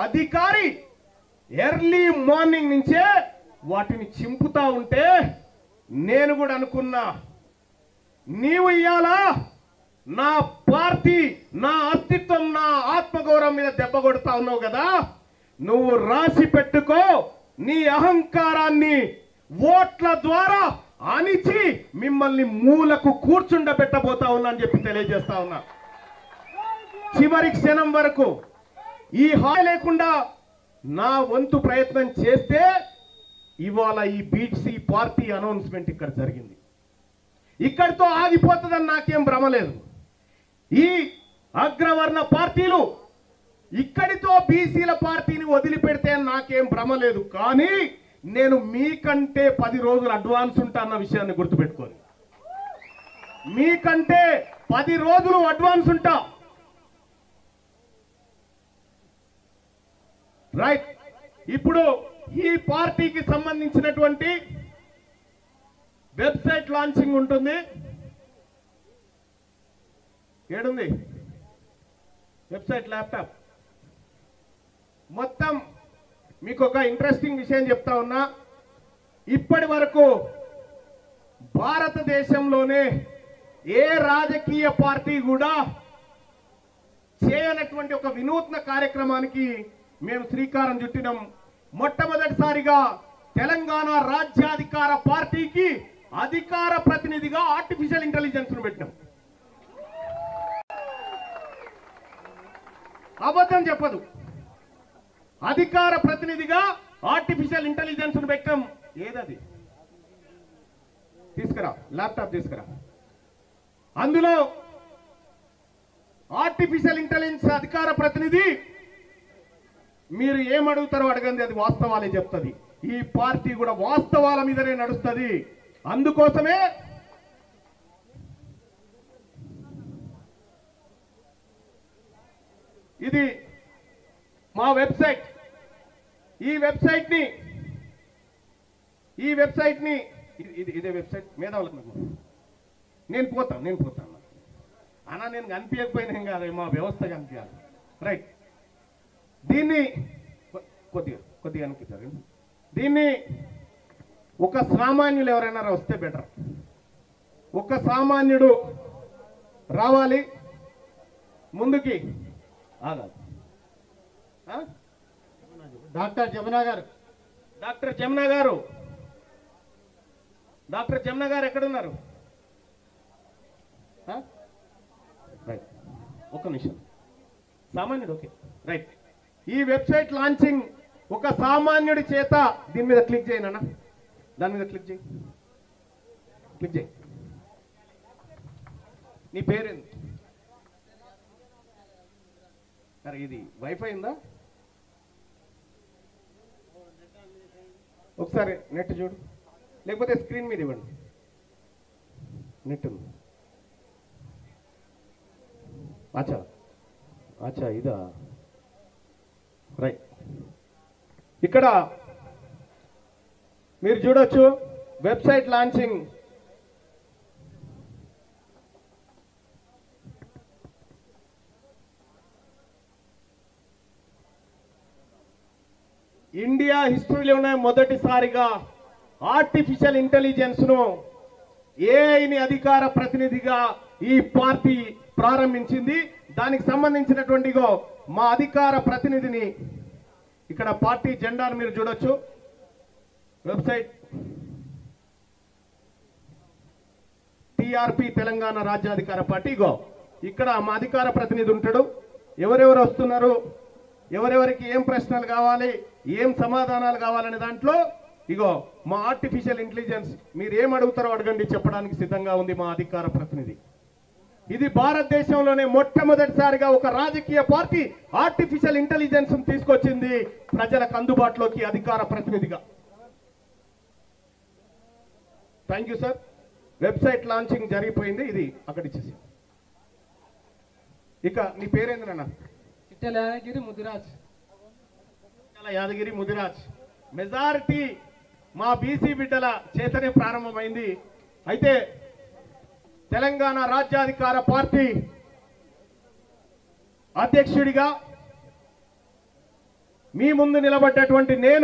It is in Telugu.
అధికారి ఎర్లీ మార్నింగ్ నుంచే వాటిని చింపుతా ఉంటే నేను కూడా అనుకున్నా, నీవు ఇయ్యాలా నా పార్టీ, నా అస్తిత్వం, నా ఆత్మగౌరవం మీద దెబ్బ కొడతా ఉన్నావు కదా, నువ్వు రాసి పెట్టుకో, నీ అహంకారాన్ని ఓట్ల ద్వారా అణిచి మిమ్మల్ని మూలకు కూర్చుండబెట్టబోతా ఉన్నా అని చెప్పి తెలియజేస్తా ఉన్నా. చివరి క్షణం వరకు ఈ హాయి లేకుండా నా వంతు ప్రయత్నం చేస్తే ఇవాళ ఈ బీసీ పార్టీ అనౌన్స్మెంట్ ఇక్కడ జరిగింది. ఇక్కడితో ఆగిపోతుందని నాకేం భ్రమ లేదు. ఈ అగ్రవర్ణ పార్టీలు ఇక్కడితో బీసీల పార్టీని వదిలిపెడితే నాకేం భ్రమ లేదు. కానీ నేను మీకంటే 10 రోజులు అడ్వాన్స్ ఉంటా అన్న విషయాన్ని గుర్తుపెట్టుకోండి. మీకంటే 10 రోజులు అడ్వాన్స్ ఉంటా. రైట్. ఇప్పుడు ఈ పార్టీకి సంబంధించినటువంటి వెబ్సైట్ లాంచింగ్ ఉంటుంది. ఏడుంది వెబ్సైట్, ల్యాప్టాప్. మొత్తం మీకు ఒక ఇంట్రెస్టింగ్ విషయం చెప్తా ఉన్నా. ఇప్పటి వరకు భారతదేశంలోనే ఏ రాజకీయ పార్టీ కూడా చేయనటువంటి ఒక వినూత్న కార్యక్రమానికి మేము శ్రీకారం చుట్టినాం. మొట్టమొదటిసారిగా తెలంగాణ రాజ్యాధికార పార్టీకి అధికార ప్రతినిధిగా ఆర్టిఫిషియల్ ఇంటెలిజెన్స్ ను పెట్టినాం. అబద్ధం చెప్పదు. అధికార ప్రతినిధిగా ఆర్టిఫిషియల్ ఇంటెలిజెన్స్ ను పెట్టాం. ఏదది? తీసుకురా, ల్యాప్టాప్ తీసుకురా. అందులో ఆర్టిఫిషియల్ ఇంటెలిజెన్స్ అధికార ప్రతినిధి మీరు ఏమడుగుతారో అడగండి, అది వాస్తవాలే చెప్తుంది. ఈ పార్టీ కూడా వాస్తవాల మీదనే నడుస్తుంది. అందుకోసమే ఇది మా వెబ్సైట్. ఈ వెబ్సైట్ ని ఇదే వెబ్సైట్ మేధావులకు నేను పోతాను అన్నా. నేను కనిపించకపోయినా కాదు, మా వ్యవస్థ కనిపించాలి. రైట్. దీన్ని కొద్దిగా అనిపించారు. దీన్ని ఒక సామాన్యులు ఎవరైనా వస్తే బెటర్. ఒక సామాన్యుడు రావాలి ముందుకి. ఆగాలి. డాక్టర్ జమునా గారు ఎక్కడున్నారు? రైట్, ఒక్క నిమిషం. సామాన్యుడు. Okay, right. ఈ వెబ్సైట్ లాంచింగ్ ఒక సామాన్యుడి చేత, దీని మీద క్లిక్ చేయనన్నా, దాని మీద క్లిక్ చేయి. నీ పేరేంది? సరే, ఇది వైఫై ఉందా? ఒకసారి నెట్ చూడు, లేకపోతే స్క్రీన్ మీద ఇవ్వండి. నెట్ ఉంది. అచ్చా ఇదా? రైట్. ఇక్కడ మీరు చూడొచ్చు వెబ్సైట్ లాంచింగ్. ఇండియా హిస్టరీలోనే మొదటిసారిగా ఆర్టిఫిషియల్ ఇంటెలిజెన్స్ ను, ఏఐని అధికార ప్రతినిధిగా ఈ పార్టీ ప్రారంభించింది. దానికి సంబంధించినటువంటి మా అధికార ప్రతినిధిని, ఇక్కడ పార్టీ జెండాను మీరు చూడొచ్చు. వెబ్సైట్ టిఆర్పి తెలంగాణ రాజ్యాధికార పార్టీ. ఇక్కడ మా అధికార ప్రతినిధి ఉంటాడు. ఎవరెవరు వస్తున్నారు, ఎవరెవరికి ఏం ప్రశ్నలు కావాలి, ఏం సమాధానాలు కావాలనే దాంట్లో మా ఆర్టిఫిషియల్ ఇంటెలిజెన్స్ మీరు ఏం అడుగుతారో అడగండి చెప్పడానికి సిద్ధంగా ఉంది మా అధికార ప్రతినిధి. ఇది భారతదేశంలోనే మొట్టమొదటిసారిగా ఒక రాజకీయ పార్టీ ఆర్టిఫిషియల్ ఇంటెలిజెన్స్ తీసుకొచ్చింది ప్రజలకు అందుబాటులోకి అధికార ప్రతినిధిగా. Thank you sir. Website launching జరిగిపోయింది. ఇది అక్కడ ఇచ్చేసి. ఇక నీ పేరేంది నాన్న? యాదగిరి ముదిరాజ్. మెజారిటీ మా బీసీ బిడ్డల చేతనే ప్రారంభమైంది. అయితే తెలంగాణ రాజ్యాధికార పార్టీ అధ్యక్షుడిగా మీ ముందు నిలబడ్డటువంటి నేను